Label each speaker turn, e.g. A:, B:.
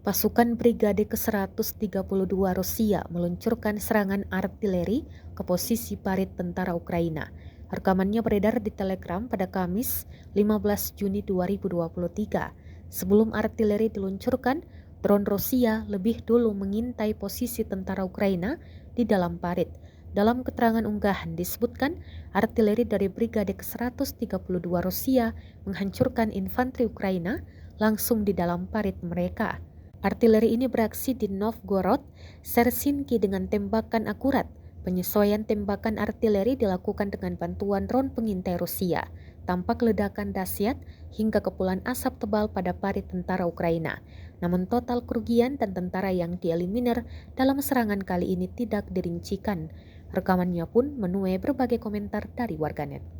A: Pasukan Brigade ke-132 Rusia meluncurkan serangan artileri ke posisi parit tentara Ukraina. Rekamannya beredar di Telegram pada Kamis 15 Juni 2023. Sebelum artileri diluncurkan, drone Rusia lebih dulu mengintai posisi tentara Ukraina di dalam parit. Dalam keterangan unggahan disebutkan, artileri dari Brigade ke-132 Rusia menghancurkan infanteri Ukraina langsung di dalam parit mereka. Artileri ini beraksi di Novgorod, Chersinki dengan tembakan akurat. Penyesuaian tembakan artileri dilakukan dengan bantuan drone pengintai Rusia. Tampak ledakan dahsyat hingga kepulan asap tebal pada parit tentara Ukraina. Namun total kerugian dan tentara yang dieliminir dalam serangan kali ini tidak dirincikan. Rekamannya pun menuai berbagai komentar dari warganet.